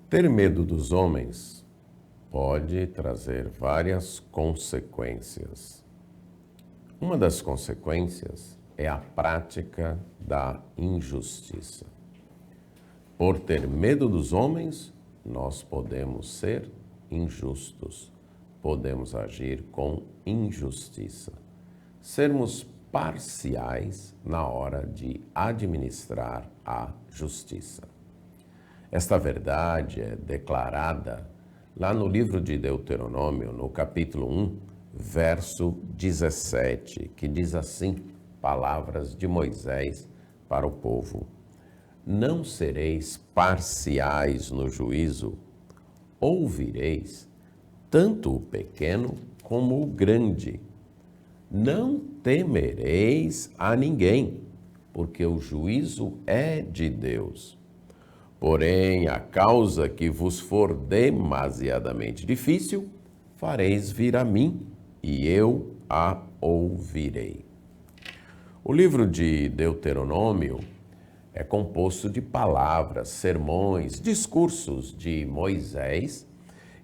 Ter medo dos homens pode trazer várias consequências. Uma das consequências é a prática da injustiça. Por ter medo dos homens, nós podemos ser injustos, podemos agir com injustiça, sermos parciais na hora de administrar a justiça. Esta verdade é declarada lá no livro de Deuteronômio, no capítulo 1, verso 17, que diz assim, palavras de Moisés para o povo: Não sereis parciais no juízo, ouvireis tanto o pequeno como o grande. Não temereis a ninguém, porque o juízo é de Deus. Porém, a causa que vos for demasiadamente difícil, fareis vir a mim, e eu a ouvirei. O livro de Deuteronômio é composto de palavras, sermões, discursos de Moisés,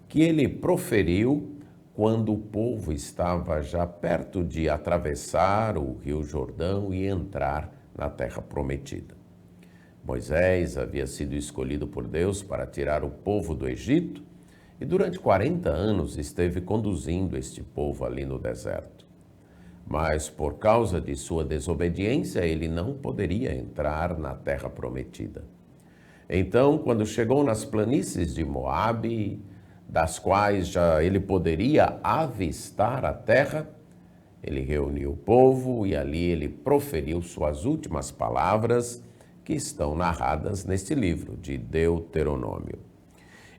que ele proferiu quando o povo estava já perto de atravessar o Rio Jordão e entrar na Terra Prometida. Moisés havia sido escolhido por Deus para tirar o povo do Egito e durante 40 anos esteve conduzindo este povo ali no deserto. Mas por causa de sua desobediência, ele não poderia entrar na Terra Prometida. Então, quando chegou nas planícies de Moabe, das quais já ele poderia avistar a terra, ele reuniu o povo e ali ele proferiu suas últimas palavras, que estão narradas neste livro de Deuteronômio.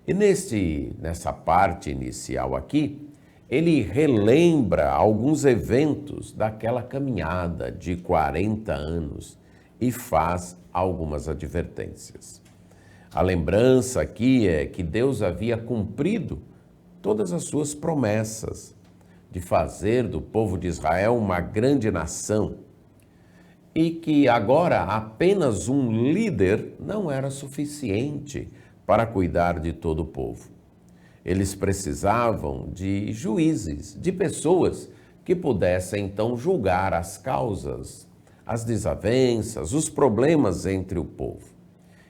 E nessa parte inicial aqui, ele relembra alguns eventos daquela caminhada de 40 anos e faz algumas advertências. A lembrança aqui é que Deus havia cumprido todas as suas promessas de fazer do povo de Israel uma grande nação, e que agora apenas um líder não era suficiente para cuidar de todo o povo. Eles precisavam de juízes, de pessoas que pudessem então julgar as causas, as desavenças, os problemas entre o povo.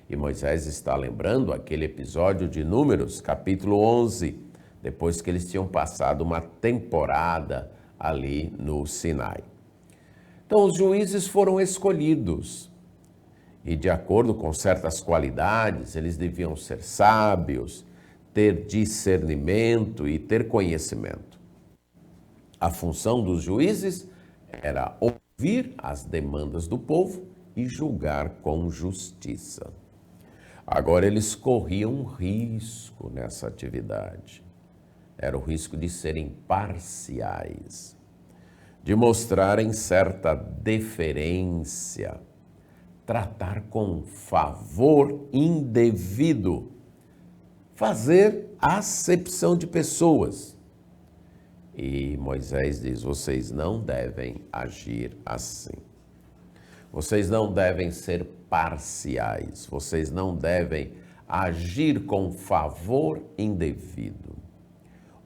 E Moisés está lembrando aquele episódio de Números, capítulo 11, depois que eles tinham passado uma temporada ali no Sinai. Então, os juízes foram escolhidos e, de acordo com certas qualidades, eles deviam ser sábios, ter discernimento e ter conhecimento. A função dos juízes era ouvir as demandas do povo e julgar com justiça. Agora, eles corriam um risco nessa atividade. Era o risco de serem parciais, de mostrarem certa deferência, tratar com favor indevido, fazer acepção de pessoas. E Moisés diz: vocês não devem agir assim. Vocês não devem ser parciais, vocês não devem agir com favor indevido.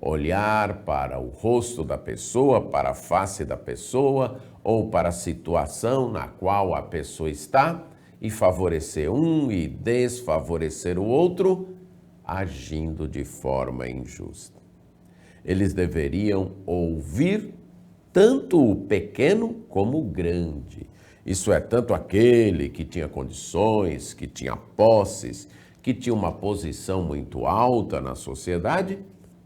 Olhar para o rosto da pessoa, para a face da pessoa ou para a situação na qual a pessoa está e favorecer um e desfavorecer o outro, agindo de forma injusta. Eles deveriam ouvir tanto o pequeno como o grande. Isso é, tanto aquele que tinha condições, que tinha posses, que tinha uma posição muito alta na sociedade,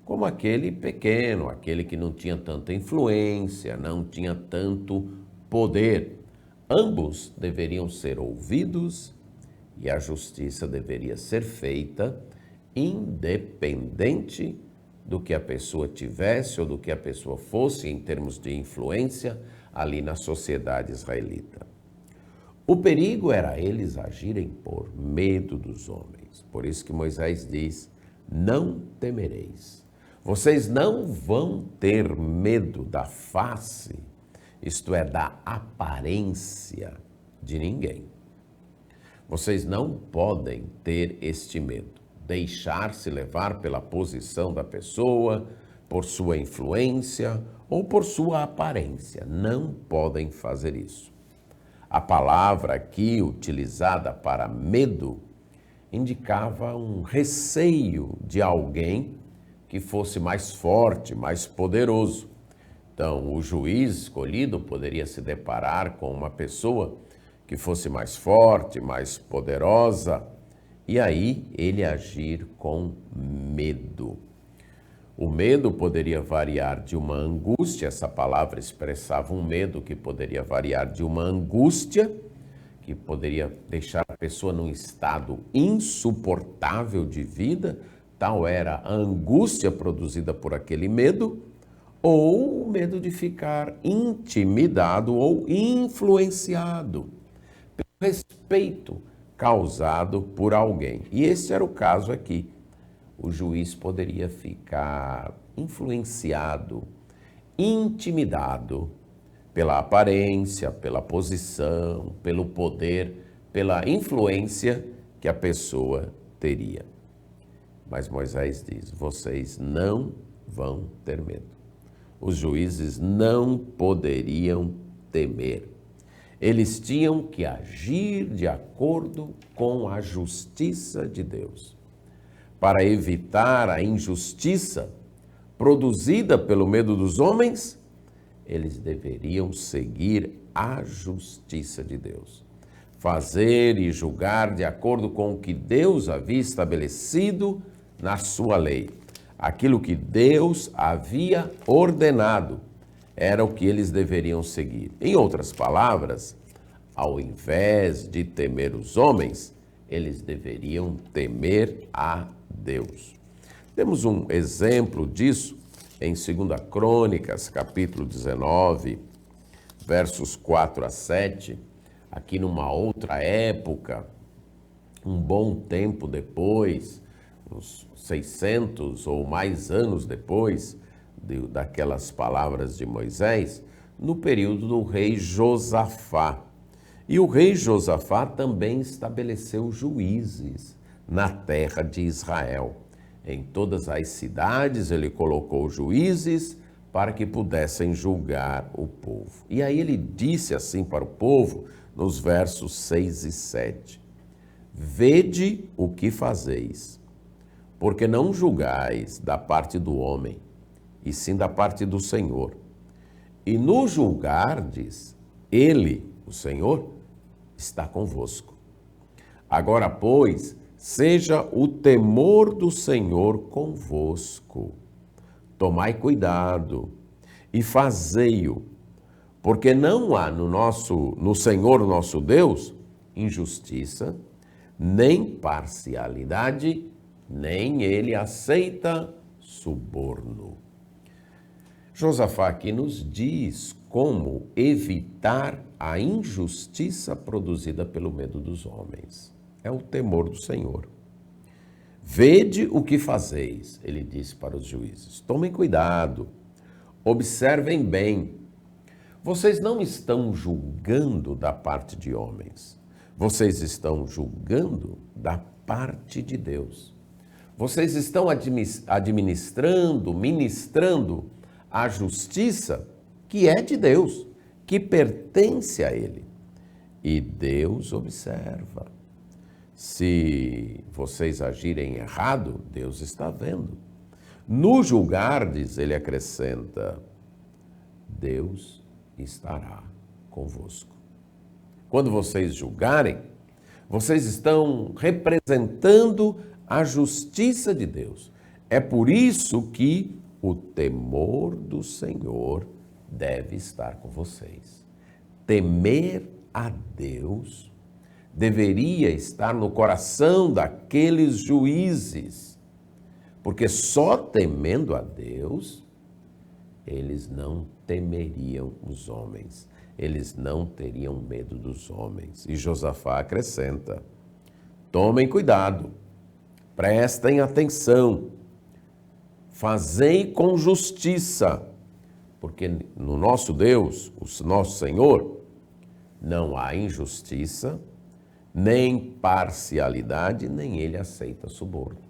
como aquele pequeno, aquele que não tinha tanta influência, não tinha tanto poder. Ambos deveriam ser ouvidos e a justiça deveria ser feita independente do que a pessoa tivesse ou do que a pessoa fosse em termos de influência ali na sociedade israelita. O perigo era eles agirem por medo dos homens. Por isso que Moisés diz: não temereis. Vocês não vão ter medo da face, isto é, da aparência de ninguém. Vocês não podem ter este medo. deixar-se levar pela posição da pessoa, por sua influência ou por sua aparência. Não podem fazer isso. A palavra aqui utilizada para medo indicava um receio de alguém que fosse mais forte, mais poderoso. Então, o juiz escolhido poderia se deparar com uma pessoa que fosse mais forte, mais poderosa, e aí ele agir com medo. O medo poderia variar de uma angústia, essa palavra expressava um medo que poderia variar de uma angústia, que poderia deixar a pessoa num estado insuportável de vida, tal era a angústia produzida por aquele medo, ou o medo de ficar intimidado ou influenciado pelo respeito causado por alguém. E esse era o caso aqui. O juiz poderia ficar influenciado, intimidado pela aparência, pela posição, pelo poder, pela influência que a pessoa teria. Mas Moisés diz: vocês não vão ter medo. Os juízes não poderiam temer. Eles tinham que agir de acordo com a justiça de Deus. Para evitar a injustiça produzida pelo medo dos homens, eles deveriam seguir a justiça de Deus. Fazer e julgar de acordo com o que Deus havia estabelecido na sua lei. Aquilo que Deus havia ordenado era o que eles deveriam seguir. Em outras palavras, ao invés de temer os homens, eles deveriam temer a Deus. Temos um exemplo disso em 2 Crônicas, capítulo 19, versos 4 a 7, aqui numa outra época, um bom tempo depois, uns 600 ou mais anos depois daquelas palavras de Moisés, no período do rei Josafá. E o rei Josafá também estabeleceu juízes na terra de Israel. Em todas as cidades ele colocou juízes para que pudessem julgar o povo. E aí ele disse assim para o povo, nos versos 6 e 7, vede o que fazeis, porque não julgais da parte do homem, e sim da parte do Senhor. E no julgardes, ele, o Senhor, está convosco. Agora, pois, seja o temor do Senhor convosco. Tomai cuidado e fazei-o, porque não há no Senhor nosso Deus injustiça, nem parcialidade, nem ele aceita suborno. Josafá aqui nos diz como evitar a injustiça produzida pelo medo dos homens. É o temor do Senhor. Vede o que fazeis, ele disse para os juízes. Tomem cuidado, observem bem. Vocês não estão julgando da parte de homens. Vocês estão julgando da parte de Deus. Vocês estão administrando, ministrando a justiça que é de Deus, que pertence a Ele. E Deus observa. Se vocês agirem errado, Deus está vendo. No julgardes, ele acrescenta, Deus estará convosco. Quando vocês julgarem, vocês estão representando a justiça de Deus. É por isso que o temor do Senhor deve estar com vocês. Temer a Deus deveria estar no coração daqueles juízes, porque só temendo a Deus, eles não temeriam os homens, eles não teriam medo dos homens. E Josafá acrescenta, tomem cuidado, prestem atenção, fazei com justiça, porque no nosso Deus, o nosso Senhor, não há injustiça, nem parcialidade, nem ele aceita suborno.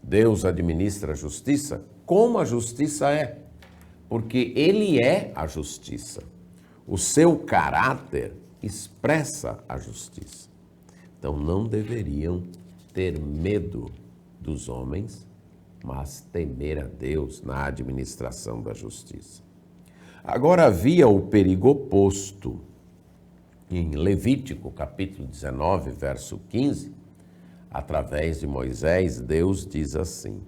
Deus administra a justiça como a justiça é, porque Ele é a justiça. O seu caráter expressa a justiça. Então não deveriam ter medo dos homens, mas temer a Deus na administração da justiça. Agora havia o perigo oposto. Em Levítico, capítulo 19, verso 15, através de Moisés, Deus diz assim: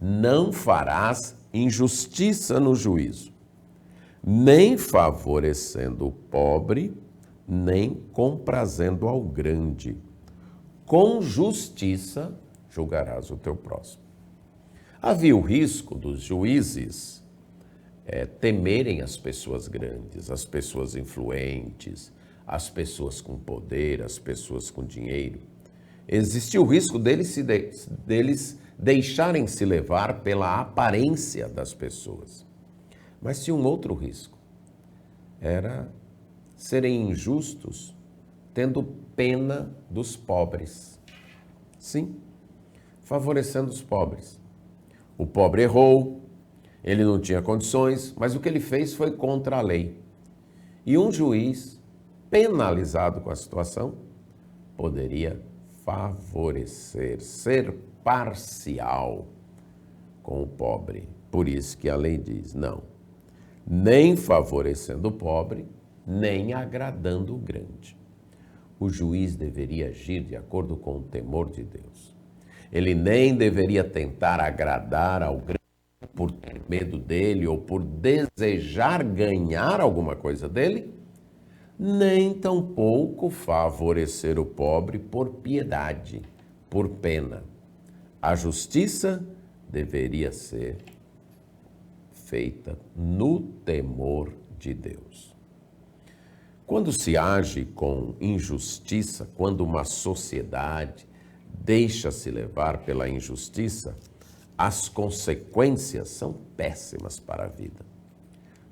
não farás injustiça no juízo, nem favorecendo o pobre, nem comprazendo ao grande. Com justiça julgarás o teu próximo. Havia o risco dos juízes temerem as pessoas grandes, as pessoas influentes, as pessoas com poder, as pessoas com dinheiro. Existia o risco deles deixarem se levar pela aparência das pessoas. Mas tinha um outro risco, era serem injustos, tendo pena dos pobres. Sim, favorecendo os pobres. O pobre errou, ele não tinha condições, mas o que ele fez foi contra a lei. E um juiz, penalizado com a situação, poderia favorecer, ser parcial com o pobre. Por isso que a lei diz, não, nem favorecendo o pobre, nem agradando o grande. O juiz deveria agir de acordo com o temor de Deus. Ele nem deveria tentar agradar ao grande por ter medo dele ou por desejar ganhar alguma coisa dele, nem tampouco favorecer o pobre por piedade, por pena. A justiça deveria ser feita no temor de Deus. Quando se age com injustiça, quando uma sociedade deixa-se levar pela injustiça, as consequências são péssimas para a vida.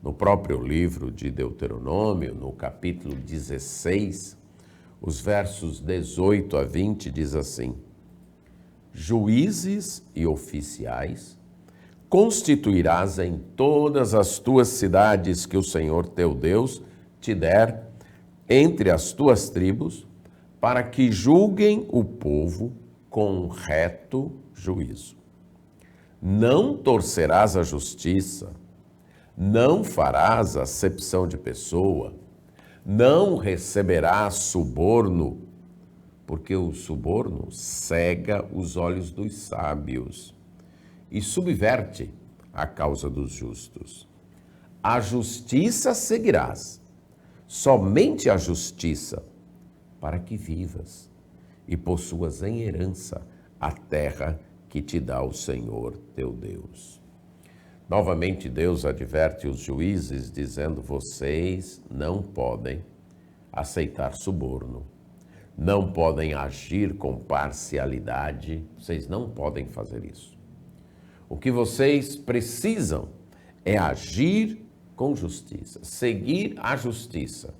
No próprio livro de Deuteronômio, no capítulo 16, os versos 18 a 20 diz assim: juízes e oficiais constituirás em todas as tuas cidades que o Senhor teu Deus te der entre as tuas tribos, para que julguem o povo com reto juízo. Não torcerás a justiça, não farás acepção de pessoa, não receberás suborno, porque o suborno cega os olhos dos sábios e subverte a causa dos justos. A justiça seguirás, somente a justiça, para que vivas e possuas em herança a terra que te dá o Senhor teu Deus. Novamente Deus adverte os juízes dizendo: vocês não podem aceitar suborno, não podem agir com parcialidade, vocês não podem fazer isso. O que vocês precisam é agir com justiça, seguir a justiça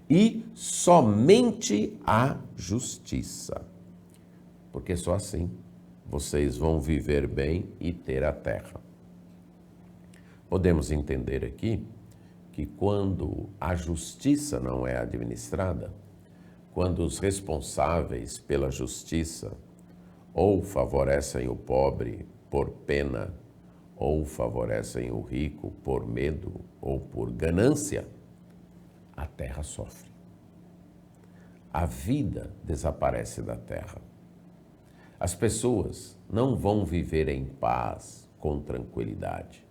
e somente a justiça, porque só assim vocês vão viver bem e ter a terra. Podemos entender aqui que quando a justiça não é administrada, quando os responsáveis pela justiça ou favorecem o pobre por pena, ou favorecem o rico por medo ou por ganância, a terra sofre. A vida desaparece da terra. As pessoas não vão viver em paz, com tranquilidade.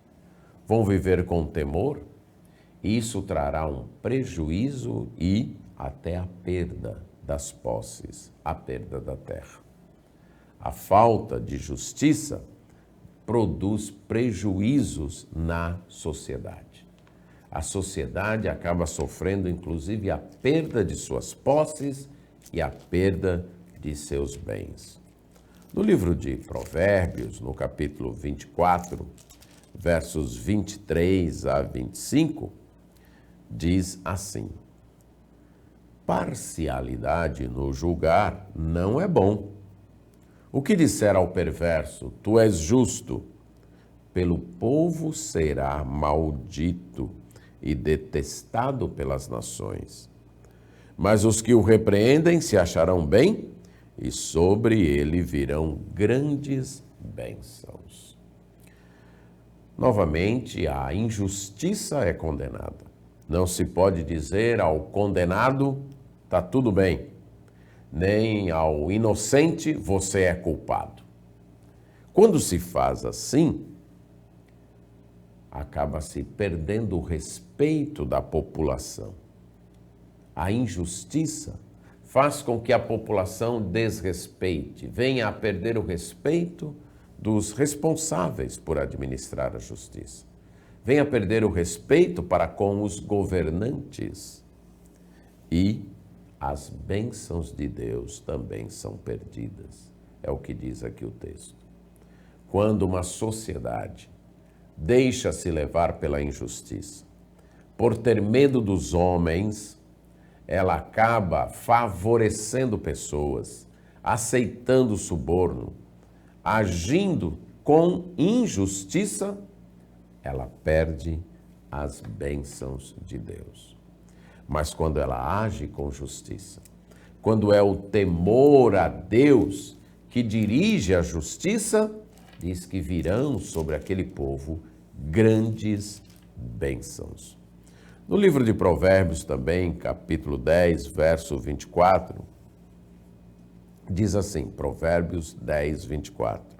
Vão viver com temor, e isso trará um prejuízo e até a perda das posses, a perda da terra. A falta de justiça produz prejuízos na sociedade. A sociedade acaba sofrendo, inclusive, a perda de suas posses e a perda de seus bens. No livro de Provérbios, no capítulo 24, versos 23 a 25, diz assim: parcialidade no julgar não é bom. O que disser ao perverso, tu és justo, pelo povo será maldito e detestado pelas nações. Mas os que o repreendem se acharão bem, e sobre ele virão grandes bênçãos. Novamente, a injustiça é condenada. Não se pode dizer ao condenado, está tudo bem, nem ao inocente, você é culpado. Quando se faz assim, acaba-se perdendo o respeito da população. A injustiça faz com que a população desrespeite, venha a perder o respeito dos responsáveis por administrar a justiça. Venha a perder o respeito para com os governantes. E as bênçãos de Deus também são perdidas. É o que diz aqui o texto. Quando uma sociedade deixa-se levar pela injustiça, por ter medo dos homens, ela acaba favorecendo pessoas, aceitando suborno, agindo com injustiça, ela perde as bênçãos de Deus. Mas quando ela age com justiça, quando é o temor a Deus que dirige a justiça, diz que virão sobre aquele povo grandes bênçãos. No livro de Provérbios também, capítulo 10, verso 24, diz assim, Provérbios 10, 24.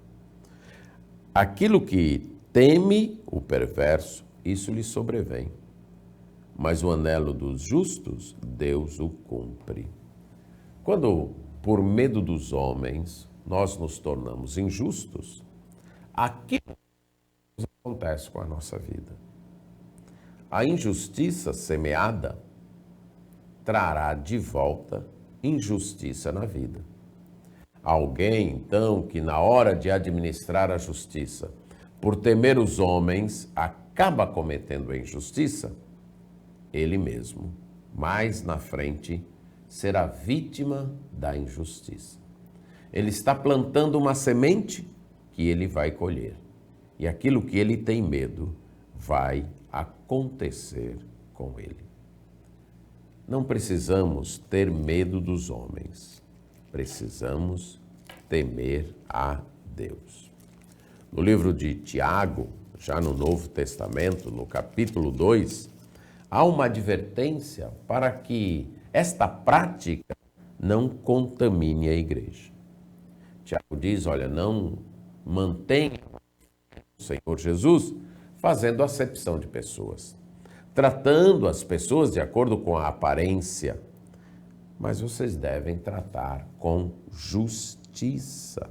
Aquilo que teme o perverso, isso lhe sobrevém, mas o anelo dos justos, Deus o cumpre. Quando, por medo dos homens, nós nos tornamos injustos, aquilo acontece com a nossa vida. A injustiça semeada trará de volta injustiça na vida. Alguém, então, que na hora de administrar a justiça, por temer os homens, acaba cometendo a injustiça, ele mesmo, mais na frente, será vítima da injustiça. Ele está plantando uma semente que ele vai colher. E aquilo que ele tem medo vai acontecer com ele. Não precisamos ter medo dos homens. Precisamos temer a Deus. No livro de Tiago, já no Novo Testamento, no capítulo 2, há uma advertência para que esta prática não contamine a igreja. Tiago diz, olha, não mantenha o Senhor Jesus fazendo acepção de pessoas, tratando as pessoas de acordo com a aparência, mas vocês devem tratar com justiça.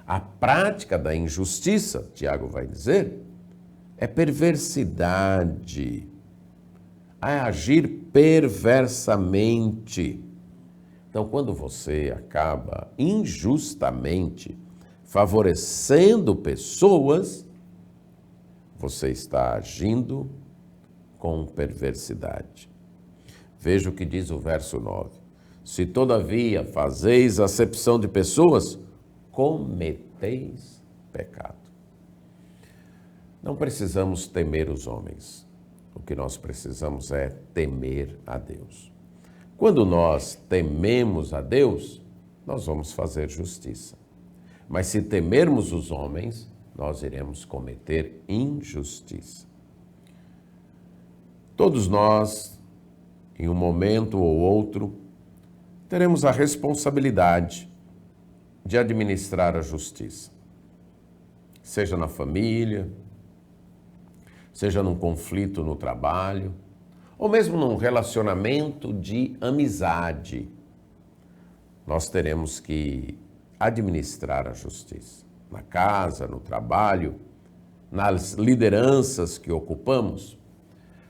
A prática da injustiça, Tiago vai dizer, é perversidade, é agir perversamente. Então, quando você acaba injustamente favorecendo pessoas, você está agindo com perversidade. Veja o que diz o verso 9. Se todavia fazeis acepção de pessoas, cometeis pecado. Não precisamos temer os homens. O que nós precisamos é temer a Deus. Quando nós tememos a Deus, nós vamos fazer justiça. Mas se temermos os homens, nós iremos cometer injustiça. Todos nós, em um momento ou outro, teremos a responsabilidade de administrar a justiça. Seja na família, seja num conflito no trabalho, ou mesmo num relacionamento de amizade. Nós teremos que administrar a justiça. Na casa, no trabalho, nas lideranças que ocupamos,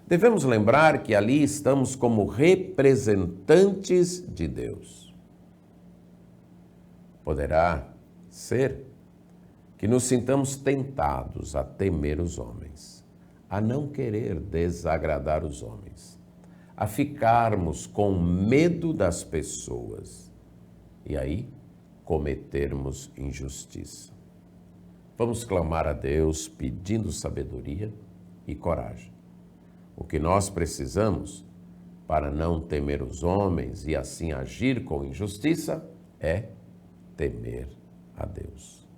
devemos lembrar que ali estamos como representantes de Deus. Poderá ser que nos sintamos tentados a temer os homens, a não querer desagradar os homens, a ficarmos com medo das pessoas. E aí cometermos injustiça. Vamos clamar a Deus pedindo sabedoria e coragem. O que nós precisamos para não temer os homens e assim agir com injustiça é temer a Deus.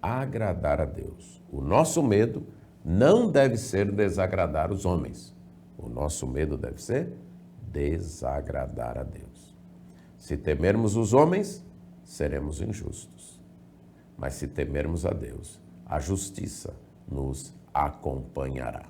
Agradar a Deus. O nosso medo não deve ser desagradar os homens. O nosso medo deve ser desagradar a Deus. Se temermos os homens, seremos injustos. Mas se temermos a Deus, a justiça nos acompanhará.